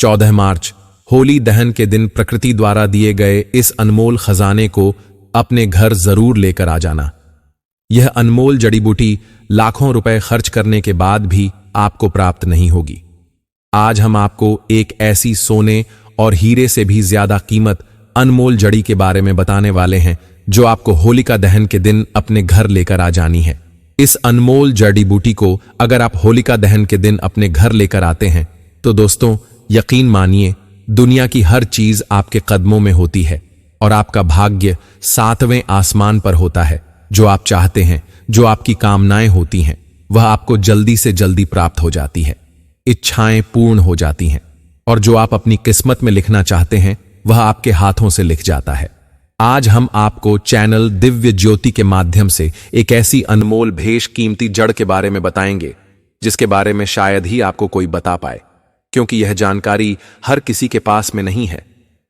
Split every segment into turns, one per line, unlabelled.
14 मार्च होली दहन के दिन प्रकृति द्वारा दिए गए इस अनमोल खजाने को अपने घर जरूर लेकर आ जाना। यह अनमोल जड़ी बूटी लाखों रुपए खर्च करने के बाद भी आपको प्राप्त नहीं होगी। आज हम आपको एक ऐसी सोने और हीरे से भी ज्यादा कीमत अनमोल जड़ी के बारे में बताने वाले हैं जो आपको होलिका दहन के दिन अपने घर लेकर आ जानी है। इस अनमोल जड़ी बूटी को अगर आप होलिका दहन के दिन अपने घर लेकर आते हैं तो दोस्तों यकीन मानिए दुनिया की हर चीज आपके कदमों में होती है और आपका भाग्य 7वें आसमान पर होता है। जो आप चाहते हैं, जो आपकी कामनाएं होती हैं, वह आपको जल्दी से जल्दी प्राप्त हो जाती है। इच्छाएं पूर्ण हो जाती हैं और जो आप अपनी किस्मत में लिखना चाहते हैं वह आपके हाथों से लिख जाता है। आज हम आपको चैनल दिव्य ज्योति के माध्यम से एक ऐसी अनमोल भेष कीमती जड़ के बारे में बताएंगे जिसके बारे में शायद ही आपको कोई बता पाए, क्योंकि यह जानकारी हर किसी के पास में नहीं है।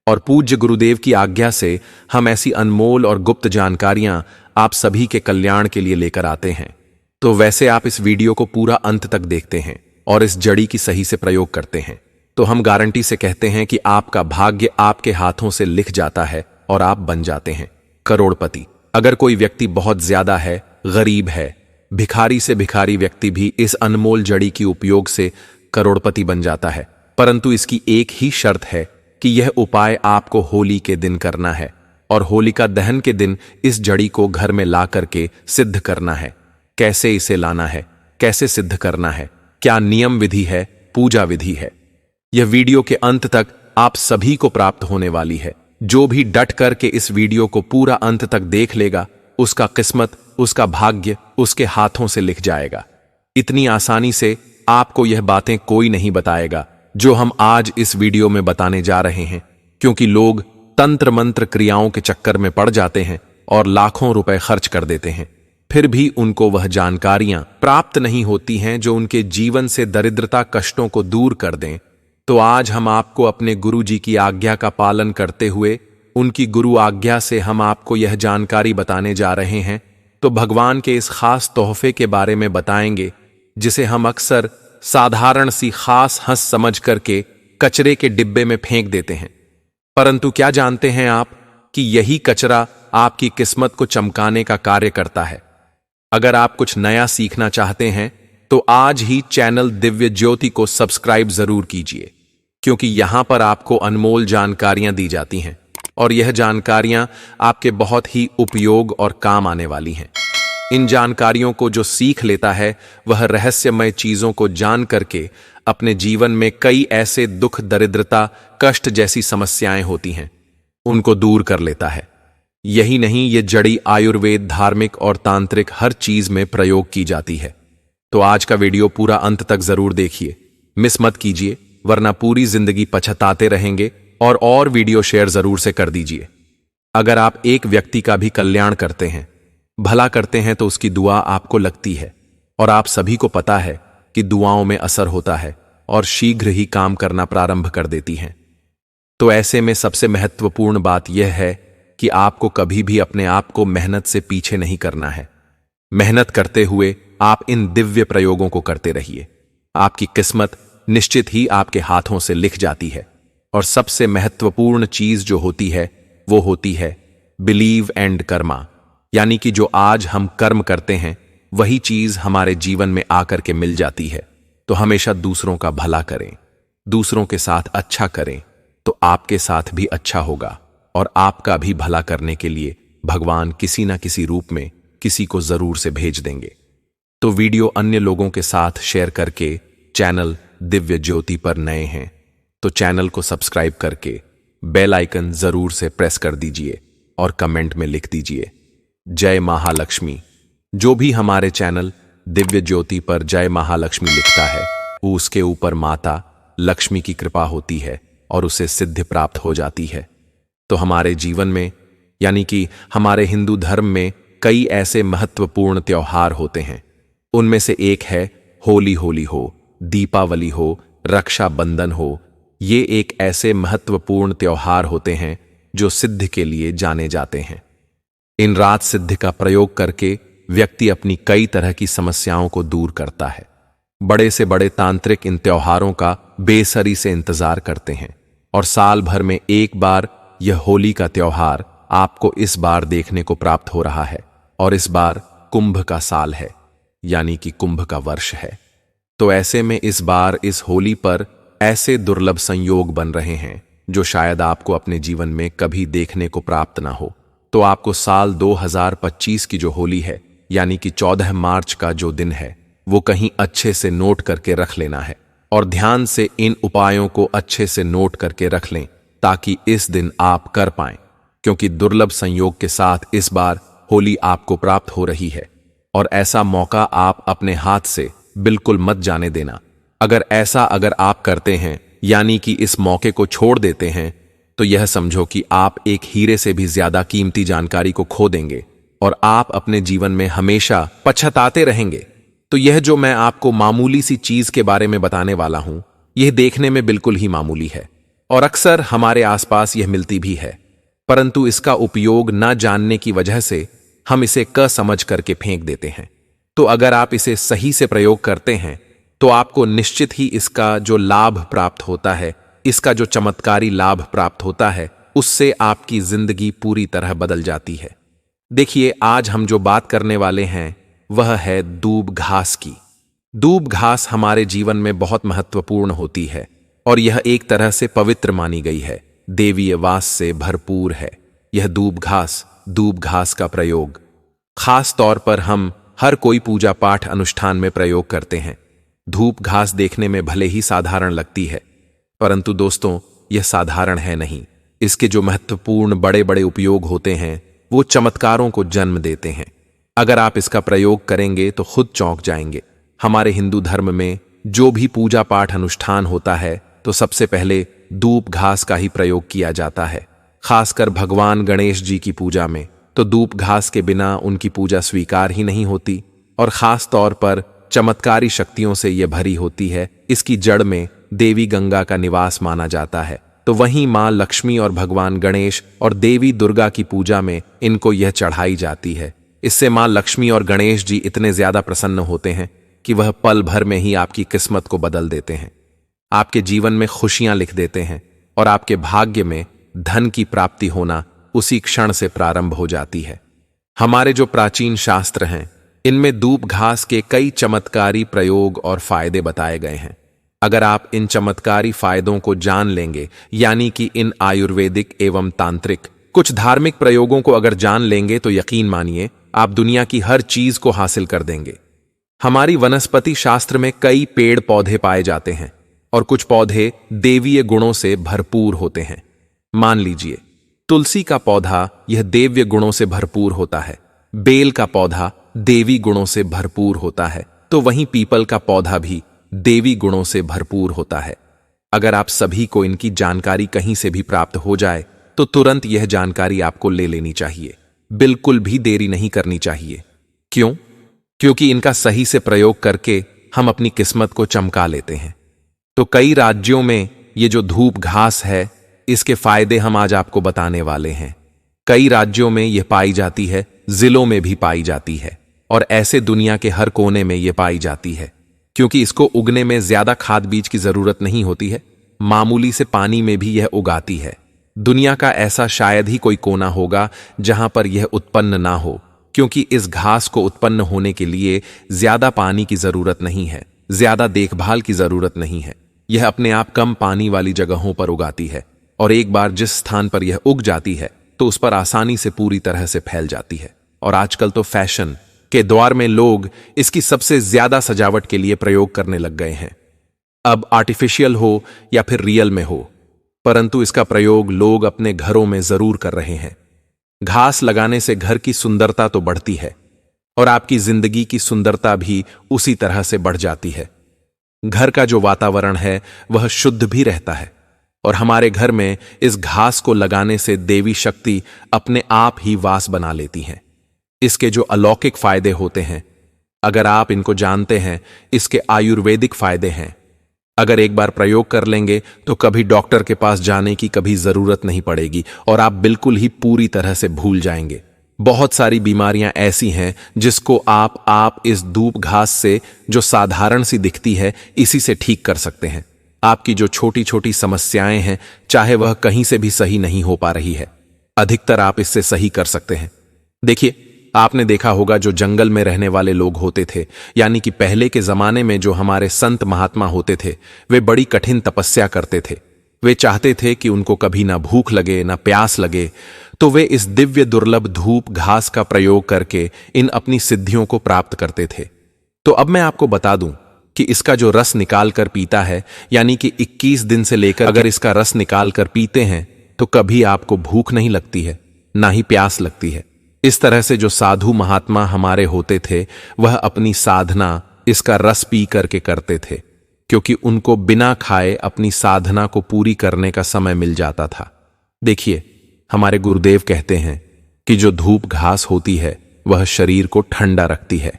और पूज्य गुरुदेव की आज्ञा से हम ऐसी अनमोल और गुप्त जानकारियां आप सभी के कल्याण के लिए लेकर आते हैं। तो वैसे आप इस वीडियो को पूरा अंत तक देखते हैं और इस जड़ी की सही से प्रयोग करते हैं तो हम गारंटी से कहते हैं कि आपका भाग्य आपके हाथों से लिख जाता है और आप बन जाते हैं करोड़पति। अगर कोई व्यक्ति बहुत ज्यादा है, गरीब है, भिखारी से भिखारी व्यक्ति भी इस अनमोल जड़ी की उपयोग से करोड़पति बन जाता है, परंतु इसकी एक ही शर्त है कि यह उपाय आपको होली के दिन करना है और होलिका दहन के दिन इस जड़ी को घर में ला करके सिद्ध करना है। कैसे इसे लाना है, कैसे सिद्ध करना है, क्या नियम विधि है, पूजा विधि है, यह वीडियो के अंत तक आप सभी को प्राप्त होने वाली है। जो भी डट करके इस वीडियो को पूरा अंत तक देख लेगा उसका किस्मत, उसका भाग्य उसके हाथों से लिख जाएगा। इतनी आसानी से आपको यह बातें कोई नहीं बताएगा जो हम आज इस वीडियो में बताने जा रहे हैं, क्योंकि लोग तंत्र मंत्र क्रियाओं के चक्कर में पड़ जाते हैं और लाखों रुपए खर्च कर देते हैं, फिर भी उनको वह जानकारियां प्राप्त नहीं होती हैं जो उनके जीवन से दरिद्रता कष्टों को दूर कर दें। तो आज हम आपको अपने गुरु जी की आज्ञा का पालन करते हुए उनकी गुरु आज्ञा से हम आपको यह जानकारी बताने जा रहे हैं। तो भगवान के इस खास तोहफे के बारे में बताएंगे जिसे हम अक्सर साधारण सी खास हंस समझ करके कचरे के डिब्बे में फेंक देते हैं, परंतु क्या जानते हैं आप कि यही कचरा आपकी किस्मत को चमकाने का कार्य करता है। अगर आप कुछ नया सीखना चाहते हैं तो आज ही चैनल दिव्य ज्योति को सब्सक्राइब जरूर कीजिए, क्योंकि यहां पर आपको अनमोल जानकारियां दी जाती हैं और यह जानकारियां आपके बहुत ही उपयोग और काम आने वाली हैं। इन जानकारियों को जो सीख लेता है वह रहस्यमय चीजों को जान करके अपने जीवन में कई ऐसे दुख, दरिद्रता, कष्ट जैसी समस्याएं होती हैं उनको दूर कर लेता है। यही नहीं, ये जड़ी आयुर्वेद, धार्मिक और तांत्रिक हर चीज में प्रयोग की जाती है। तो आज का वीडियो पूरा अंत तक जरूर देखिए, मिस मत कीजिए, वरना पूरी जिंदगी पछताते रहेंगे। और वीडियो शेयर जरूर से कर दीजिए। अगर आप एक व्यक्ति का भी कल्याण करते हैं, भला करते हैं, तो उसकी दुआ आपको लगती है और आप सभी को पता है कि दुआओं में असर होता है और शीघ्र ही काम करना प्रारंभ कर देती हैं। तो ऐसे में सबसे महत्वपूर्ण बात यह है कि आपको कभी भी अपने आप को मेहनत से पीछे नहीं करना है। मेहनत करते हुए आप इन दिव्य प्रयोगों को करते रहिए। आपकी किस्मत निश्चित ही आपके हाथों से लिख जाती है। और सबसे महत्वपूर्ण चीज जो होती है वो होती है बिलीव एंड कर्मा, यानी कि जो आज हम कर्म करते हैं वही चीज हमारे जीवन में आकर के मिल जाती है। तो हमेशा दूसरों का भला करें, दूसरों के साथ अच्छा करें, तो आपके साथ भी अच्छा होगा और आपका भी भला करने के लिए भगवान किसी ना किसी रूप में किसी को जरूर से भेज देंगे। तो वीडियो अन्य लोगों के साथ शेयर करके, चैनल दिव्य ज्योति पर नए हैं तो चैनल को सब्सक्राइब करके बेल आइकन जरूर से प्रेस कर दीजिए और कमेंट में लिख दीजिए जय महालक्ष्मी। जो भी हमारे चैनल दिव्य ज्योति पर जय महालक्ष्मी लिखता है वो उसके ऊपर माता लक्ष्मी की कृपा होती है और उसे सिद्धि प्राप्त हो जाती है। तो हमारे जीवन में, यानी कि हमारे हिंदू धर्म में कई ऐसे महत्वपूर्ण त्योहार होते हैं। उनमें से एक है होली हो, दीपावली हो, रक्षाबंधन हो। ये एक ऐसे महत्वपूर्ण त्योहार होते हैं जो सिद्ध के लिए जाने जाते हैं। इन रात सिद्ध का प्रयोग करके व्यक्ति अपनी कई तरह की समस्याओं को दूर करता है। बड़े से बड़े तांत्रिक इन त्योहारों का बेसब्री से इंतजार करते हैं और साल भर में एक बार यह होली का त्योहार आपको इस बार देखने को प्राप्त हो रहा है। और इस बार कुंभ का साल है, यानी कि कुंभ का वर्ष है। तो ऐसे में इस बार इस होली पर ऐसे दुर्लभ संयोग बन रहे हैं जो शायद आपको अपने जीवन में कभी देखने को प्राप्त ना हो। तो आपको साल 2025 की जो होली है, यानी कि 14 मार्च का जो दिन है, वो कहीं अच्छे से नोट करके रख लेना है और ध्यान से इन उपायों को अच्छे से नोट करके रख लें ताकि इस दिन आप कर पाएं, क्योंकि दुर्लभ संयोग के साथ इस बार होली आपको प्राप्त हो रही है और ऐसा मौका आप अपने हाथ से बिल्कुल मत जाने देना। अगर आप करते हैं, यानी कि इस मौके को छोड़ देते हैं, तो यह समझो कि आप एक हीरे से भी ज्यादा कीमती जानकारी को खो देंगे और आप अपने जीवन में हमेशा पछताते रहेंगे। तो यह जो मैं आपको मामूली सी चीज के बारे में बताने वाला हूं, यह देखने में बिल्कुल ही मामूली है और अक्सर हमारे आसपास यह मिलती भी है, परंतु इसका उपयोग न जानने की वजह से हम इसे समझ करके फेंक देते हैं। तो अगर आप इसे सही से प्रयोग करते हैं तो आपको निश्चित ही इसका जो लाभ प्राप्त होता है, इसका जो चमत्कारी लाभ प्राप्त होता है, उससे आपकी जिंदगी पूरी तरह बदल जाती है। देखिए, आज हम जो बात करने वाले हैं वह है दूब घास की। दूब घास हमारे जीवन में बहुत महत्वपूर्ण होती है और यह एक तरह से पवित्र मानी गई है, देवीय वास से भरपूर है। यह दूब घास का प्रयोग खास तौर पर हम हर कोई पूजा पाठ अनुष्ठान में प्रयोग करते हैं। धूप घास देखने में भले ही साधारण लगती है, परंतु दोस्तों, यह साधारण है नहीं। इसके जो महत्वपूर्ण बड़े बड़े उपयोग होते हैं वो चमत्कारों को जन्म देते हैं। अगर आप इसका प्रयोग करेंगे तो खुद चौंक जाएंगे। हमारे हिंदू धर्म में जो भी पूजा पाठ अनुष्ठान होता है तो सबसे पहले दूब घास का ही प्रयोग किया जाता है। खासकर भगवान गणेश जी की पूजा में तो दूब घास के बिना उनकी पूजा स्वीकार ही नहीं होती और खास तौर पर चमत्कारी शक्तियों से यह भरी होती है। इसकी जड़ में देवी गंगा का निवास माना जाता है। तो वहीं मां लक्ष्मी और भगवान गणेश और देवी दुर्गा की पूजा में इनको यह चढ़ाई जाती है। इससे मां लक्ष्मी और गणेश जी इतने ज्यादा प्रसन्न होते हैं कि वह पल भर में ही आपकी किस्मत को बदल देते हैं, आपके जीवन में खुशियां लिख देते हैं और आपके भाग्य में धन की प्राप्ति होना उसी क्षण से प्रारंभ हो जाती है। हमारे जो प्राचीन शास्त्र हैं, इनमें दूब घास के कई चमत्कारी प्रयोग और फायदे बताए गए हैं। अगर आप इन चमत्कारी फायदों को जान लेंगे, यानी कि इन आयुर्वेदिक एवं तांत्रिक कुछ धार्मिक प्रयोगों को अगर जान लेंगे, तो यकीन मानिए आप दुनिया की हर चीज को हासिल कर देंगे। हमारी वनस्पति शास्त्र में कई पेड़ पौधे पाए जाते हैं और कुछ पौधे देवीय गुणों से भरपूर होते हैं। मान लीजिए, तुलसी का पौधा यह देव्य गुणों से भरपूर होता है, बेल का पौधा देवी गुणों से भरपूर होता है, तो वहीं पीपल का पौधा भी देवी गुणों से भरपूर होता है। अगर आप सभी को इनकी जानकारी कहीं से भी प्राप्त हो जाए तो तुरंत यह जानकारी आपको ले लेनी चाहिए, बिल्कुल भी देरी नहीं करनी चाहिए। क्यों? क्योंकि इनका सही से प्रयोग करके हम अपनी किस्मत को चमका लेते हैं। तो कई राज्यों में ये जो धूप घास है, इसके फायदे हम आज आपको बताने वाले हैं। कई राज्यों में यह पाई जाती है, जिलों में भी पाई जाती है और ऐसे दुनिया के हर कोने में यह पाई जाती है, क्योंकि इसको उगने में ज्यादा खाद बीज की जरूरत नहीं होती है। मामूली से पानी में भी यह उगाती है। दुनिया का ऐसा शायद ही कोई कोना होगा जहां पर यह उत्पन्न ना हो, क्योंकि इस घास को उत्पन्न होने के लिए ज्यादा पानी की जरूरत नहीं है, ज्यादा देखभाल की जरूरत नहीं है। यह अपने आप कम पानी वाली जगहों पर उगाती है और एक बार जिस स्थान पर यह उग जाती है तो उस पर आसानी से पूरी तरह से फैल जाती है। और आजकल तो फैशन के दौर में लोग इसकी सबसे ज्यादा सजावट के लिए प्रयोग करने लग गए हैं। अब आर्टिफिशियल हो या फिर रियल में हो, परंतु इसका प्रयोग लोग अपने घरों में जरूर कर रहे हैं। घास लगाने से घर की सुंदरता तो बढ़ती है और आपकी जिंदगी की सुंदरता भी उसी तरह से बढ़ जाती है। घर का जो वातावरण है वह शुद्ध भी रहता है और हमारे घर में इस घास को लगाने से देवी शक्ति अपने आप ही वास बना लेती हैं। इसके जो अलौकिक फायदे होते हैं, अगर आप इनको जानते हैं, इसके आयुर्वेदिक फायदे हैं। अगर एक बार प्रयोग कर लेंगे तो कभी डॉक्टर के पास जाने की कभी जरूरत नहीं पड़ेगी और आप बिल्कुल ही पूरी तरह से भूल जाएंगे। बहुत सारी बीमारियां ऐसी हैं जिसको आप इस धूप घास से, जो साधारण सी दिखती है, इसी से ठीक कर सकते हैं। आपकी जो छोटी छोटी समस्याएं हैं, चाहे वह कहीं से भी सही नहीं हो पा रही है, अधिकतर आप इससे सही कर सकते हैं। देखिए, आपने देखा होगा जो जंगल में रहने वाले लोग होते थे, यानी कि पहले के जमाने में जो हमारे संत महात्मा होते थे, वे बड़ी कठिन तपस्या करते थे। वे चाहते थे कि उनको कभी ना भूख लगे ना प्यास लगे, तो वे इस दिव्य दुर्लभ धूप घास का प्रयोग करके इन अपनी सिद्धियों को प्राप्त करते थे। तो अब मैं आपको बता दूं कि इसका जो रस निकाल कर पीता है, यानी कि 21 दिन से लेकर अगर इसका रस निकाल कर पीते हैं तो कभी आपको भूख नहीं लगती है, ना ही प्यास लगती है। इस तरह से जो साधु महात्मा हमारे होते थे, वह अपनी साधना इसका रस पी करके करते थे, क्योंकि उनको बिना खाए अपनी साधना को पूरी करने का समय मिल जाता था। देखिए, हमारे गुरुदेव कहते हैं कि जो धूप घास होती है वह शरीर को ठंडा रखती है।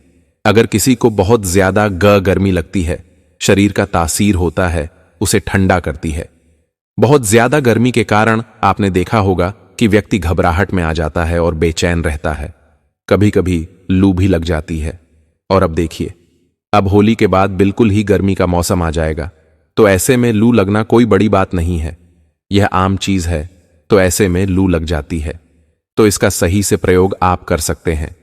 अगर किसी को बहुत ज्यादा गर्मी लगती है, शरीर का तासीर होता है, उसे ठंडा करती है। बहुत ज्यादा गर्मी के कारण आपने देखा होगा कि व्यक्ति घबराहट में आ जाता है और बेचैन रहता है, कभी कभी लू भी लग जाती है। और अब देखिए, अब होली के बाद बिल्कुल ही गर्मी का मौसम आ जाएगा, तो ऐसे में लू लगना कोई बड़ी बात नहीं है, यह आम चीज है। तो ऐसे में लू लग जाती है, तो इसका सही से प्रयोग आप कर सकते हैं,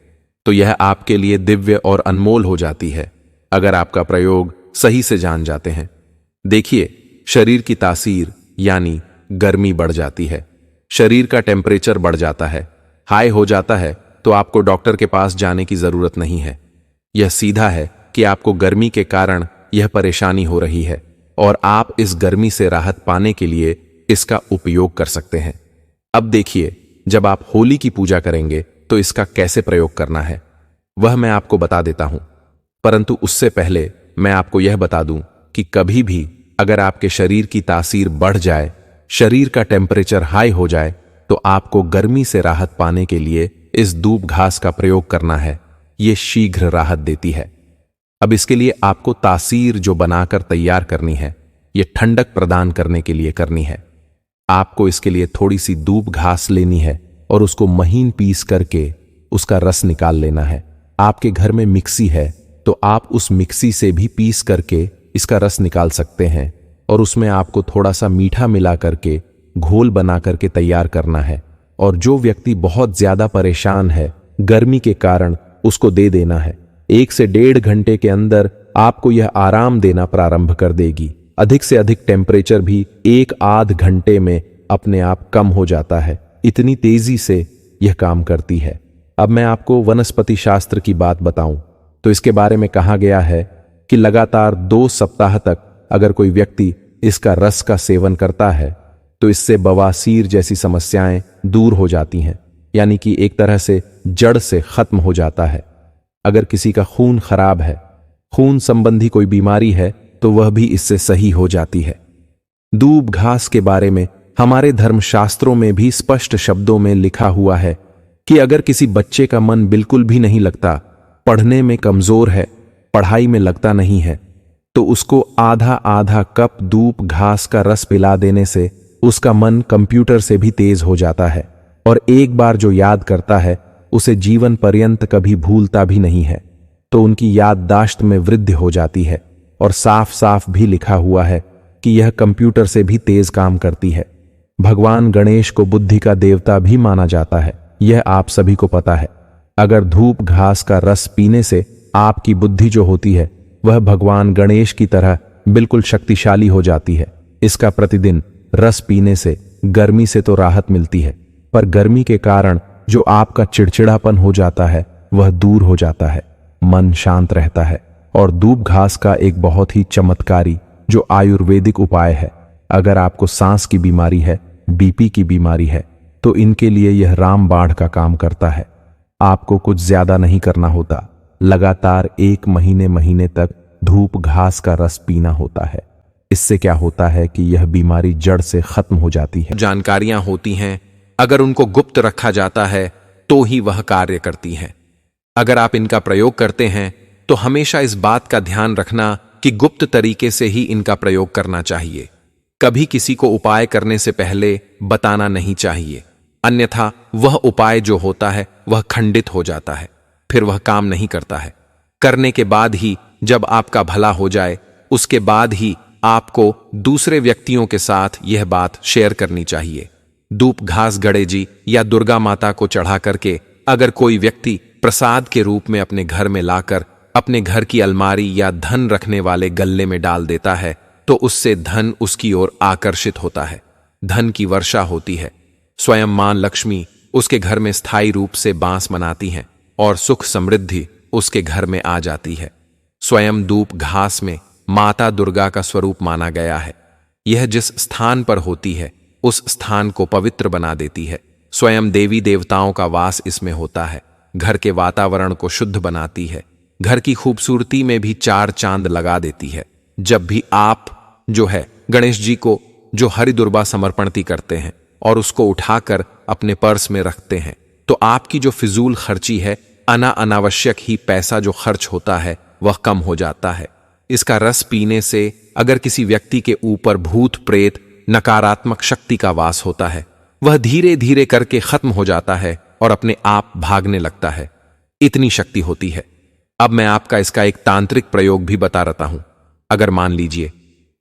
तो यह आपके लिए दिव्य और अनमोल हो जाती है, अगर आपका प्रयोग सही से जान जाते हैं। देखिए, शरीर की तासीर यानी गर्मी बढ़ जाती है, शरीर का टेम्परेचर बढ़ जाता है, हाई हो जाता है, तो आपको डॉक्टर के पास जाने की जरूरत नहीं है। यह सीधा है कि आपको गर्मी के कारण यह परेशानी हो रही है और आप इस गर्मी से राहत पाने के लिए इसका उपयोग कर सकते हैं। अब देखिए, जब आप होली की पूजा करेंगे तो इसका कैसे प्रयोग करना है वह मैं आपको बता देता हूं, परंतु उससे पहले मैं आपको यह बता दूं कि कभी भी अगर आपके शरीर की तासीर बढ़ जाए, शरीर का टेम्परेचर हाई हो जाए, तो आपको गर्मी से राहत पाने के लिए इस धूप घास का प्रयोग करना है। यह शीघ्र राहत देती है। अब इसके लिए आपको तासीर जो बनाकर तैयार करनी है, यह ठंडक प्रदान करने के लिए करनी है। आपको इसके लिए थोड़ी सी धूप घास लेनी है और उसको महीन पीस करके उसका रस निकाल लेना है। आपके घर में मिक्सी है तो आप उस मिक्सी से भी पीस करके इसका रस निकाल सकते हैं, और उसमें आपको थोड़ा सा मीठा मिला करके घोल बना करके तैयार करना है। और जो व्यक्ति बहुत ज्यादा परेशान है गर्मी के कारण, उसको दे देना है। 1 से 1.5 घंटे के अंदर आपको यह आराम देना प्रारंभ कर देगी। अधिक से अधिक टेम्परेचर भी 1-8 घंटे में अपने आप कम हो जाता है, इतनी तेजी से यह काम करती है। अब मैं आपको वनस्पति शास्त्र की बात बताऊं तो इसके बारे में कहा गया है कि लगातार 2 सप्ताह तक अगर कोई व्यक्ति इसका रस का सेवन करता है तो इससे बवासीर जैसी समस्याएं दूर हो जाती हैं, यानी कि एक तरह से जड़ से खत्म हो जाता है। अगर किसी का खून खराब है, खून संबंधी कोई बीमारी है, तो वह भी इससे सही हो जाती है। धूप घास के बारे में हमारे धर्मशास्त्रों में भी स्पष्ट शब्दों में लिखा हुआ है कि अगर किसी बच्चे का मन बिल्कुल भी नहीं लगता, पढ़ने में कमजोर है, पढ़ाई में लगता नहीं है, तो उसको आधा आधा कप धूप घास का रस पिला देने से उसका मन कंप्यूटर से भी तेज हो जाता है, और एक बार जो याद करता है उसे जीवन पर्यंत कभी भूलता भी नहीं है। तो उनकी याददाश्त में वृद्धि हो जाती है, और साफ साफ भी लिखा हुआ है कि यह कंप्यूटर से भी तेज काम करती है। भगवान गणेश को बुद्धि का देवता भी माना जाता है, यह आप सभी को पता है। अगर धूप घास का रस पीने से आपकी बुद्धि जो होती है वह भगवान गणेश की तरह बिल्कुल शक्तिशाली हो जाती है। इसका प्रतिदिन रस पीने से गर्मी से तो राहत मिलती है, पर गर्मी के कारण जो आपका चिड़चिड़ापन हो जाता है वह दूर हो जाता है, मन शांत रहता है। और धूप घास का एक बहुत ही चमत्कारी जो आयुर्वेदिक उपाय है, अगर आपको सांस की बीमारी है, बीपी की बीमारी है, तो इनके लिए यह रामबाण का काम करता है। आपको कुछ ज्यादा नहीं करना होता, लगातार 1 महीने तक धूप घास का रस पीना होता है। इससे क्या होता है कि यह बीमारी जड़ से खत्म हो जाती है। जानकारियां होती हैं, अगर उनको गुप्त रखा जाता है तो ही वह कार्य करती हैं। अगर आप इनका प्रयोग करते हैं तो हमेशा इस बात का ध्यान रखना कि गुप्त तरीके से ही इनका प्रयोग करना चाहिए। कभी किसी को उपाय करने से पहले बताना नहीं चाहिए, अन्यथा वह उपाय जो होता है वह खंडित हो जाता है, फिर वह काम नहीं करता है। करने के बाद ही जब आपका भला हो जाए, उसके बाद ही आपको दूसरे व्यक्तियों के साथ यह बात शेयर करनी चाहिए। धूप घास गणेश जी या दुर्गा माता को चढ़ा करके अगर कोई व्यक्ति प्रसाद के रूप में अपने घर में लाकर अपने घर की अलमारी या धन रखने वाले गल्ले में डाल देता है, तो उससे धन उसकी ओर आकर्षित होता है, धन की वर्षा होती है। स्वयं मां लक्ष्मी उसके घर में स्थायी रूप से बांस मनाती हैं और सुख समृद्धि उसके घर में आ जाती है। स्वयं धूप घास में माता दुर्गा का स्वरूप माना गया है। यह जिस स्थान पर होती है उस स्थान को पवित्र बना देती है। स्वयं देवी देवताओं का वास इसमें होता है, घर के वातावरण को शुद्ध बनाती है, घर की खूबसूरती में भी चार चांद लगा देती है। जब भी आप जो है गणेश जी को जो हरि दुर्बा समर्पणती करते हैं और उसको उठाकर अपने पर्स में रखते हैं, तो आपकी जो फिजूल खर्ची है, अनावश्यक ही पैसा जो खर्च होता है वह कम हो जाता है। इसका रस पीने से अगर किसी व्यक्ति के ऊपर भूत प्रेत नकारात्मक शक्ति का वास होता है, वह धीरे धीरे करके खत्म हो जाता है और अपने आप भागने लगता है। इतनी शक्ति होती है। अब मैं आपका इसका एक तांत्रिक प्रयोग भी बता रहा हूं। अगर मान लीजिए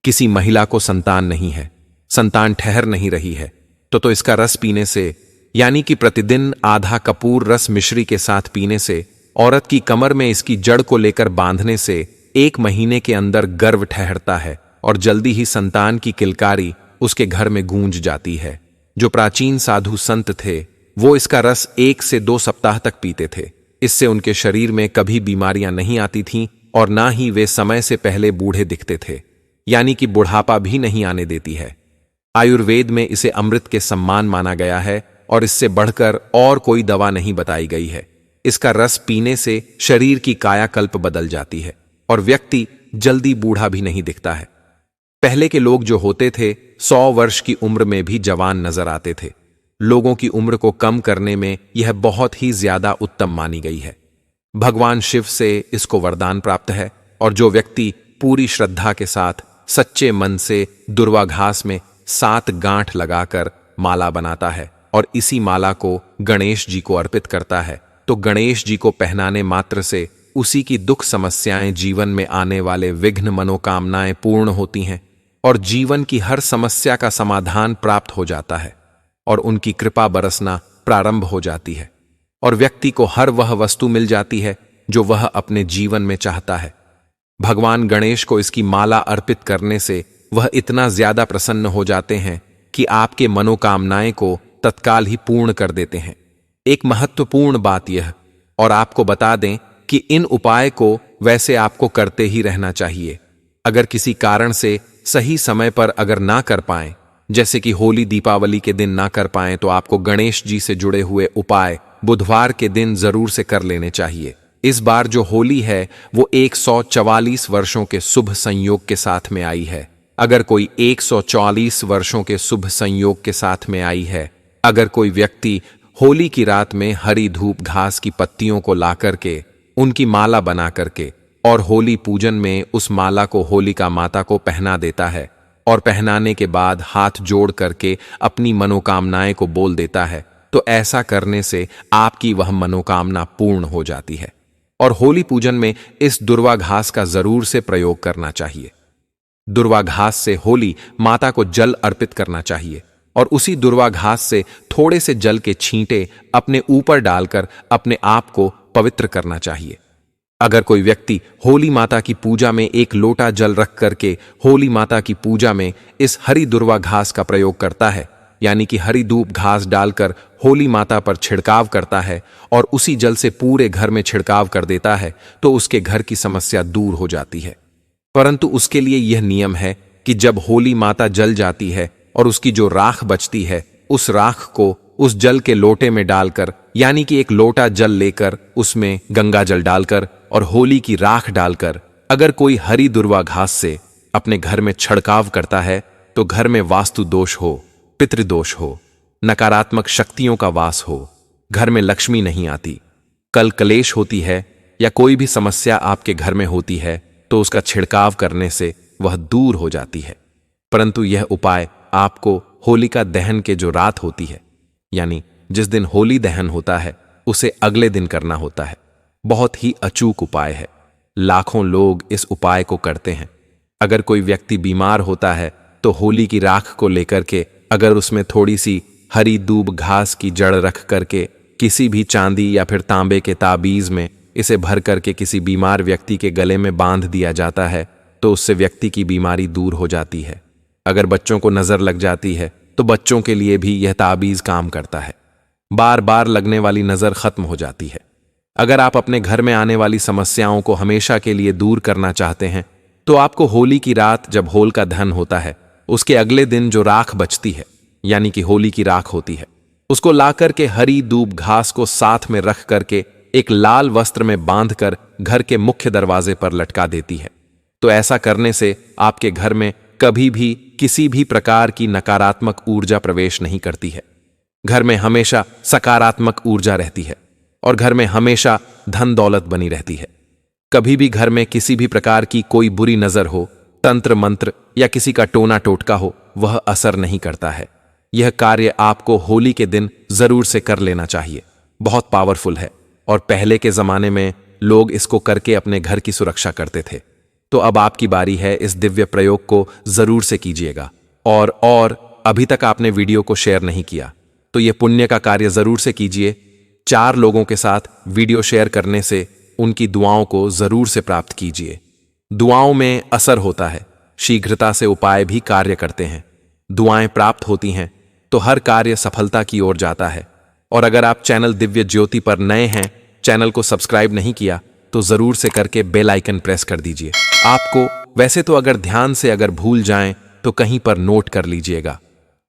किसी महिला को संतान नहीं है, संतान ठहर नहीं रही है, तो इसका रस पीने से, यानी कि प्रतिदिन आधा कपूर रस मिश्री के साथ पीने से, औरत की कमर में इसकी जड़ को लेकर बांधने से 1 महीने के अंदर गर्भ ठहरता है और जल्दी ही संतान की किलकारी उसके घर में गूंज जाती है। जो प्राचीन साधु संत थे वो इसका रस 1 से 2 सप्ताह तक पीते थे। इससे उनके शरीर में कभी बीमारियां नहीं आती थीं और ना ही वे समय से पहले बूढ़े दिखते थे, यानी कि बुढ़ापा भी नहीं आने देती है। आयुर्वेद में इसे अमृत के सम्मान माना गया है और इससे बढ़कर और कोई दवा नहीं बताई गई है। इसका रस पीने से शरीर की कायाकल्प बदल जाती है और व्यक्ति जल्दी बूढ़ा भी नहीं दिखता है। पहले के लोग जो होते थे 100 वर्ष की उम्र में भी जवान नजर आते थे। लोगों की उम्र को कम करने में यह बहुत ही ज्यादा उत्तम मानी गई है। भगवान शिव से इसको वरदान प्राप्त है और जो व्यक्ति पूरी श्रद्धा के साथ सच्चे मन से दुर्वा घास में 7 गांठ लगाकर माला बनाता है और इसी माला को गणेश जी को अर्पित करता है, तो गणेश जी को पहनाने मात्र से उसी की दुख समस्याएं, जीवन में आने वाले विघ्न मनोकामनाएं पूर्ण होती हैं और जीवन की हर समस्या का समाधान प्राप्त हो जाता है और उनकी कृपा बरसना प्रारंभ हो जाती है और व्यक्ति को हर वह वस्तु मिल जाती है जो वह अपने जीवन में चाहता है। भगवान गणेश को इसकी माला अर्पित करने से वह इतना ज्यादा प्रसन्न हो जाते हैं कि आपके मनोकामनाएं को तत्काल ही पूर्ण कर देते हैं। एक महत्वपूर्ण बात यह और आपको बता दें कि इन उपाय को वैसे आपको करते ही रहना चाहिए। अगर किसी कारण से सही समय पर अगर ना कर पाएं, जैसे कि होली दीपावली के दिन ना कर पाएं, तो आपको गणेश जी से जुड़े हुए उपाय बुधवार के दिन जरूर से कर लेने चाहिए। इस बार जो होली है वो 144 वर्षों के शुभ संयोग के साथ में आई है। अगर कोई 144 वर्षों के शुभ संयोग के साथ में आई है, अगर कोई व्यक्ति होली की रात में हरी धूप घास की पत्तियों को ला करके उनकी माला बना करके और होली पूजन में उस माला को होलिका माता को पहना देता है और पहनाने के बाद हाथ जोड़ करके अपनी मनोकामनाएं को बोल देता है, तो ऐसा करने से आपकी वह मनोकामना पूर्ण हो जाती है। और होली पूजन में इस दुर्वा घास का जरूर से प्रयोग करना चाहिए। दुर्वा घास से होली माता को जल अर्पित करना चाहिए और उसी दुर्वा घास से थोड़े से जल के छींटे अपने ऊपर डालकर अपने आप को पवित्र करना चाहिए। अगर कोई व्यक्ति होली माता की पूजा में 1 लोटा जल रख करके होली माता की पूजा में इस हरी दुर्वा घास का प्रयोग करता है, यानी कि हरी धूप घास डालकर होली माता पर छिड़काव करता है और उसी जल से पूरे घर में छिड़काव कर देता है, तो उसके घर की समस्या दूर हो जाती है। परंतु उसके लिए यह नियम है कि जब होली माता जल जाती है और उसकी जो राख बचती है, उस राख को उस जल के लोटे में डालकर, यानी कि 1 लोटा जल लेकर उसमें गंगा जल डालकर और होली की राख डालकर अगर कोई हरी दुर्वा घास से अपने घर में छिड़काव करता है, तो घर में वास्तु दोष हो, पितृदोष हो, नकारात्मक शक्तियों का वास हो, घर में लक्ष्मी नहीं आती, कल कलेश होती है या कोई भी समस्या आपके घर में होती है, तो उसका छिड़काव करने से वह दूर हो जाती है। परंतु यह उपाय आपको होलिका दहन के जो रात होती है, यानी जिस दिन होली दहन होता है, उसे अगले दिन करना होता है। बहुत ही अचूक उपाय है। लाखों लोग इस उपाय को करते हैं। अगर कोई व्यक्ति बीमार होता है तो होली की राख को लेकर के अगर उसमें थोड़ी सी हरी दूब घास की जड़ रख करके किसी भी चांदी या फिर तांबे के ताबीज में इसे भर करके किसी बीमार व्यक्ति के गले में बांध दिया जाता है तो उससे व्यक्ति की बीमारी दूर हो जाती है। अगर बच्चों को नजर लग जाती है तो बच्चों के लिए भी यह ताबीज काम करता है। बार बार लगने वाली नजर खत्म हो जाती है। अगर आप अपने घर में आने वाली समस्याओं को हमेशा के लिए दूर करना चाहते हैं तो आपको होली की रात जब होल का दहन होता है उसके अगले दिन जो राख बचती है यानी कि होली की राख होती है उसको लाकर के हरी दूब घास को साथ में रख करके एक लाल वस्त्र में बांधकर घर के मुख्य दरवाजे पर लटका देती है। तो ऐसा करने से आपके घर में कभी भी किसी भी प्रकार की नकारात्मक ऊर्जा प्रवेश नहीं करती है। घर में हमेशा सकारात्मक ऊर्जा रहती है और घर में हमेशा धन दौलत बनी रहती है। कभी भी घर में किसी भी प्रकार की कोई बुरी नजर हो, तंत्र मंत्र या किसी का टोना टोटका हो, वह असर नहीं करता है। यह कार्य आपको होली के दिन जरूर से कर लेना चाहिए। बहुत पावरफुल है और पहले के जमाने में लोग इसको करके अपने घर की सुरक्षा करते थे। तो अब आपकी बारी है, इस दिव्य प्रयोग को जरूर से कीजिएगा। और अभी तक आपने वीडियो को शेयर नहीं किया तो यह पुण्य का कार्य जरूर से कीजिए। 4 लोगों के साथ वीडियो शेयर करने से उनकी दुआओं को जरूर से प्राप्त कीजिए। दुआओं में असर होता है, शीघ्रता से उपाय भी कार्य करते हैं। दुआएं प्राप्त होती हैं तो हर कार्य सफलता की ओर जाता है। और अगर आप चैनल दिव्य ज्योति पर नए हैं, चैनल को सब्सक्राइब नहीं किया तो जरूर से करके बेल आइकन प्रेस कर दीजिए। आपको वैसे तो अगर ध्यान से अगर भूल जाएं तो कहीं पर नोट कर लीजिएगा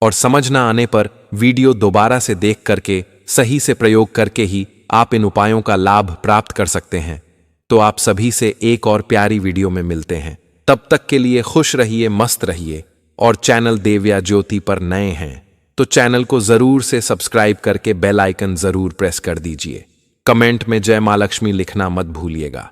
और समझ ना आने पर वीडियो दोबारा से देख करके सही से प्रयोग करके ही आप इन उपायों का लाभ प्राप्त कर सकते हैं। तो आप सभी से एक और प्यारी वीडियो में मिलते हैं। तब तक के लिए खुश रहिए, मस्त रहिए। और चैनल दिव्य ज्योति पर नए हैं तो चैनल को जरूर से सब्सक्राइब करके बेल आइकन जरूर प्रेस कर दीजिए। कमेंट में जय मां लक्ष्मी लिखना मत भूलिएगा।